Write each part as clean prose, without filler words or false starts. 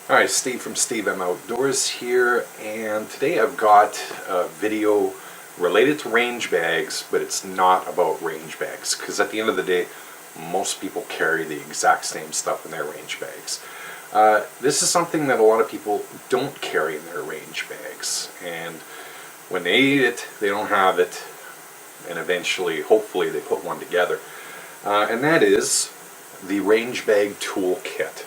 Hi, Steve from Steve M Outdoors here, and today I've got a video related to range bags, but it's not about range bags, because at the end of the day, most people carry the exact same stuff in their range bags. This is something that a lot of people don't carry in their range bags, and when they need it, they don't have it, and eventually, hopefully, they put one together. And that is the range bag toolkit.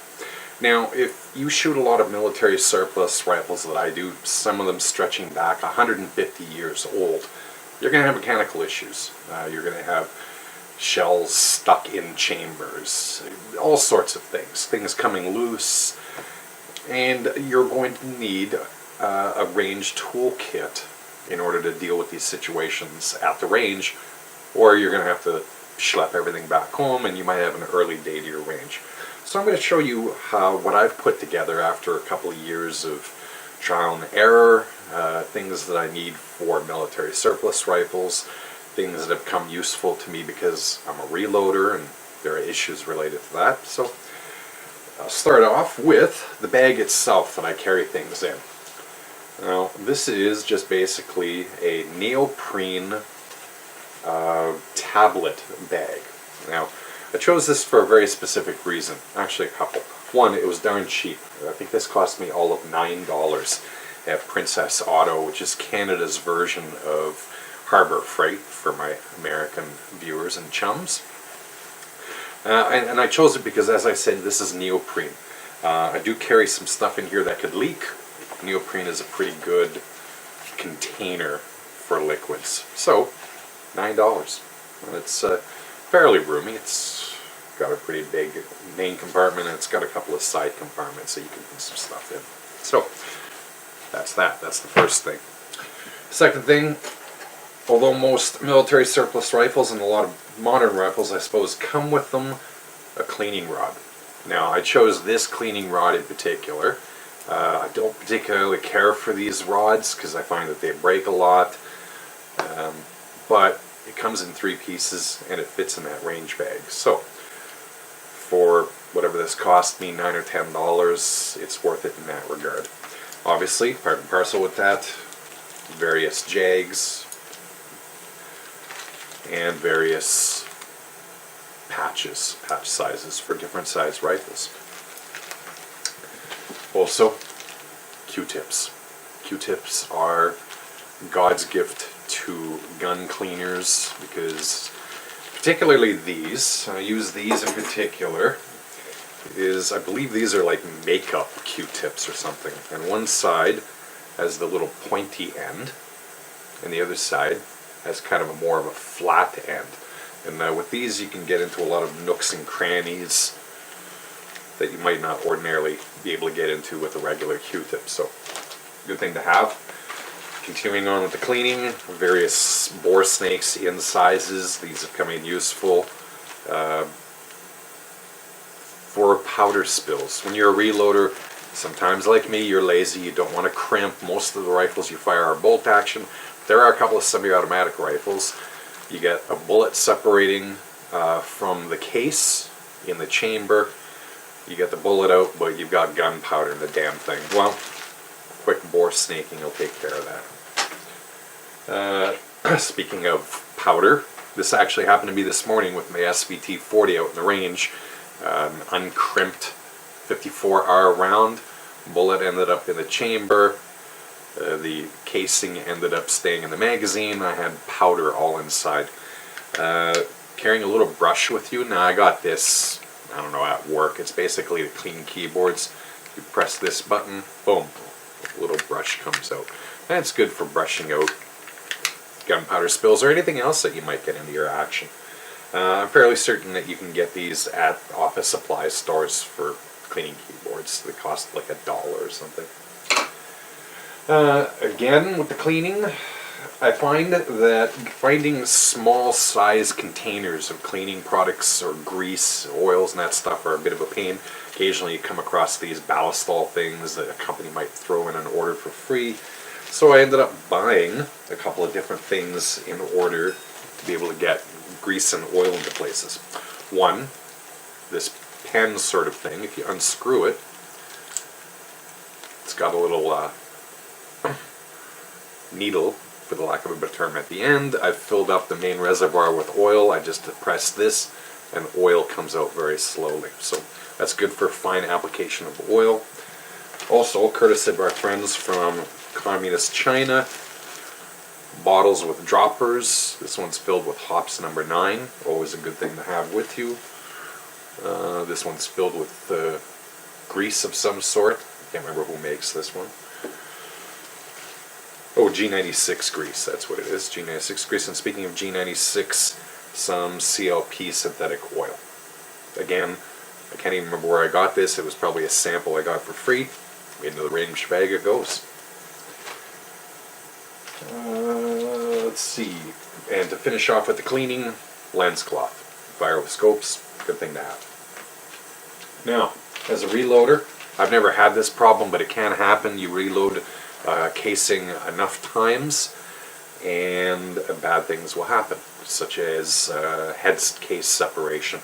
Now, if you shoot a lot of military surplus rifles that I do, some of them stretching back 150 years old, you're going to have mechanical issues. You're going to have shells stuck in chambers, all sorts of things coming loose, and you're going to need a range toolkit in order to deal with these situations at the range, or you're going to have to schlep everything back home and you might have an early day to your range. So I'm going to show you what I've put together after a couple of years of trial and error, things that I need for military surplus rifles, things that have come useful to me because I'm a reloader and there are issues related to that. So I'll start off with the bag itself that I carry things in. Now this is just basically a neoprene tablet bag. Now I chose this for a very specific reason, actually a couple. One, it was darn cheap. I think this cost me all of $9 at Princess Auto, which is Canada's version of Harbor Freight for my American viewers and chums. And I chose it because, as I said, this is neoprene. I do carry some stuff in here that could leak. Neoprene is a pretty good container for liquids. So, $9. And it's fairly roomy. It's got a pretty big main compartment and it's got a couple of side compartments so you can put some stuff in. So that's that. That's the first thing. Second thing, although most military surplus rifles and a lot of modern rifles, I suppose, come with them a cleaning rod. Now I chose this cleaning rod in particular. I don't particularly care for these rods because I find that they break a lot, but it comes in 3 pieces and it fits in that range bag. So for whatever this cost me, $9 or $10, it's worth it in that regard. Obviously, part and parcel with that, various jags and various patch sizes for different size rifles. Also, Q-tips. Q-tips are God's gift to gun cleaners, because particularly these, I use these in particular, I believe these are like makeup Q-tips or something, and one side has the little pointy end and the other side has kind of more of a flat end, and with these you can get into a lot of nooks and crannies that you might not ordinarily be able to get into with a regular Q-tip. So good thing to have. Continuing on with the cleaning, various bore snakes in sizes. These have come in useful for powder spills. When you're a reloader, sometimes like me, you're lazy, you don't want to crimp. Most of the rifles you fire are bolt action. There are a couple of semi-automatic rifles. You get a bullet separating from the case in the chamber. You get the bullet out, but you've got gunpowder in the damn thing. Well, quick bore snaking will take care of that. Speaking of powder, this actually happened to me this morning with my SVT 40 out in the range. Uncrimped 54R round. Bullet ended up in the chamber. The casing ended up staying in the magazine. I had powder all inside. Carrying a little brush with you. Now I got this, I don't know, at work. It's basically to clean keyboards. You press this button, boom, a little brush comes out. And it's good for brushing out gunpowder spills or anything else that you might get into your action. I'm fairly certain that you can get these at office supply stores for cleaning keyboards. They cost like $1 or something. Again, with the cleaning, I find that finding small size containers of cleaning products or grease, oils and that stuff are a bit of a pain. Occasionally you come across these ballistol things that a company might throw in an order for free. So I ended up buying a couple of different things in order to be able to get grease and oil into places. One, this pen sort of thing, if you unscrew it, got a little needle, for the lack of a better term, at the end. I've filled up the main reservoir with oil. I just press this and oil comes out very slowly. So that's good for fine application of oil. Also, courtesy of our friends from Communist China, bottles with droppers. This one's filled with hops number 9, always a good thing to have with you. This one's filled with grease of some sort. I can't remember who makes this one. Oh, G96 grease, that's what it is, G96 grease. And speaking of G96, some CLP synthetic oil. Again, I can't even remember where I got this. It was probably a sample I got for free. Into the range bag it goes. Let's see. And to finish off with the cleaning, lens cloth. Viral scopes, good thing to have. Now, as a reloader, I've never had this problem, but it can happen. You reload casing enough times and bad things will happen, such as head case separation.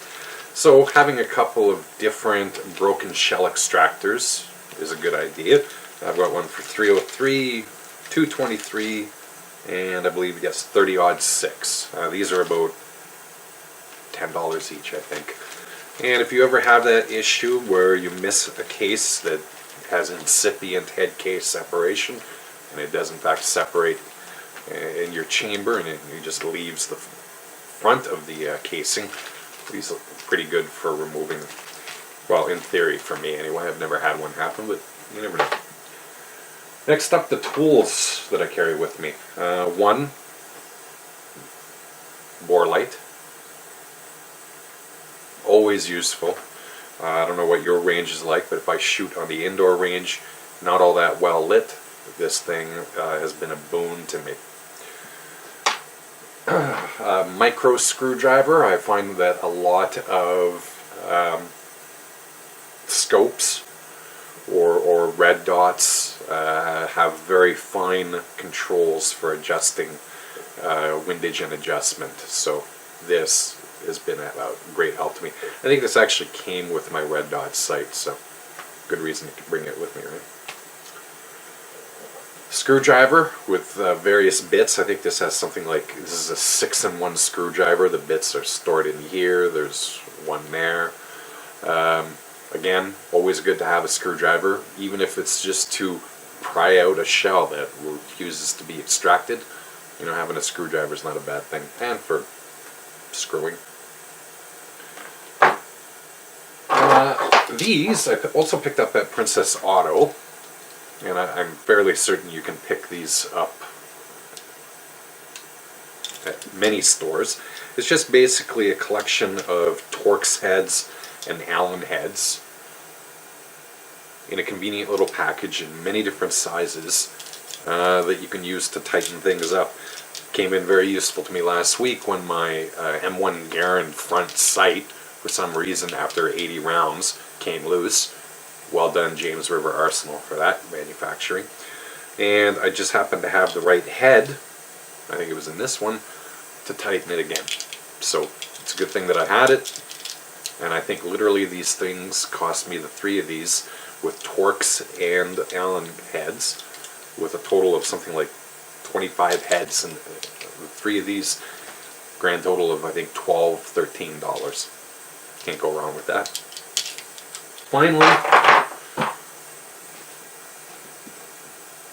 So having a couple of different broken shell extractors is a good idea. I've got one for 303, 223, and I believe, yes, 30-06. These are about $10 each, I think. And if you ever have that issue where you miss a case that has incipient head case separation, and it does in fact separate in your chamber, and it just leaves the front of the casing, these look pretty good for removing, well, in theory for me anyway. I've never had one happen, but you never know. Next up, the tools that I carry with me. One, bore light. Always useful. I don't know what your range is like, but if I shoot on the indoor range, not all that well lit, this thing has been a boon to me. Micro screwdriver. I find that a lot of scopes or red dots have very fine controls for adjusting windage and adjustment. So this has been a great help to me. I think this actually came with my red dot sight, so good reason to bring it with me, right? Screwdriver with various bits. I think this has something like, this is a 6-in-1 screwdriver. The bits are stored in here. There's one there. Again, always good to have a screwdriver, even if it's just to pry out a shell that refuses to be extracted. You know, having a screwdriver is not a bad thing. And for screwing. These I also picked up at Princess Auto, and I'm fairly certain you can pick these up at many stores. It's just basically a collection of Torx heads and Allen heads in a convenient little package in many different sizes that you can use to tighten things up. Came in very useful to me last week when my M1 Garand front sight, for some reason after 80 rounds, came loose. Well done, James River Arsenal, for that manufacturing. And I just happened to have the right head, I think it was in this one, to tighten it again. So it's a good thing that I had it. And I think literally these things cost me, the 3 of these, with Torx and Allen heads, with a total of something like 25 heads, and 3 of these, grand total of I think $12, $13. Can't go wrong with that. Finally,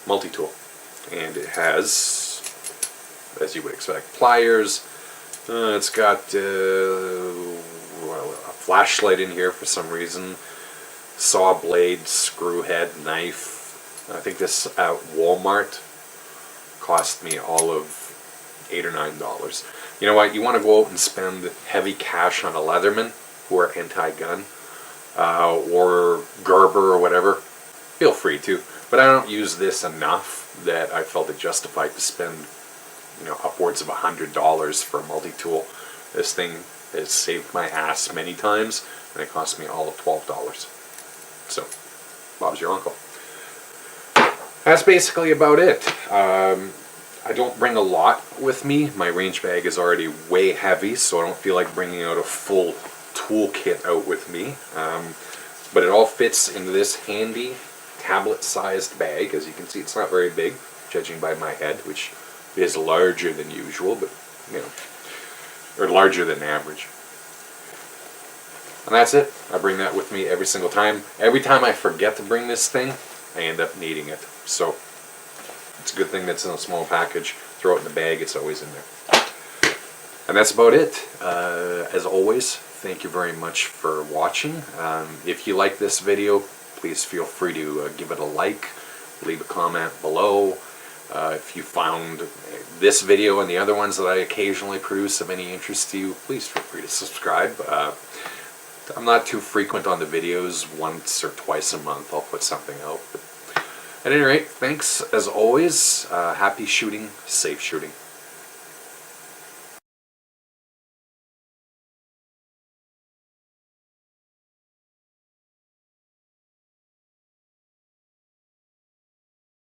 Multitool, and it has, as you would expect, pliers. It's got well, a flashlight in here for some reason, saw blade, screw head, knife. I think this at Walmart cost me all of $8 or $9. You know what? You want to go out and spend heavy cash on a Leatherman or anti-gun or Gerber or whatever. Feel free to, but I don't use this enough that I felt it justified to spend, you know, upwards of $100 for a multi-tool. This thing has saved my ass many times, and it cost me all of $12. So, Bob's your uncle. That's basically about it. I don't bring a lot with me. My range bag is already way heavy, so I don't feel like bringing out a full toolkit out with me. But it all fits into this handy tablet-sized bag. As you can see, it's not very big, judging by my head, which is larger than usual, but, you know, or larger than average. And that's it. I bring that with me every single time. Every time I forget to bring this thing, I end up needing it. So it's a good thing that's in a small package. Throw it in the bag, it's always in there. And that's about it. As always, thank you very much for watching. If you like this video, please feel free to give it a like, leave a comment below. If you found this video and the other ones that I occasionally produce of any interest to you, please feel free to subscribe. I'm not too frequent on the videos. Once or twice a month I'll put something out. But at any rate, thanks as always. Happy shooting, safe shooting.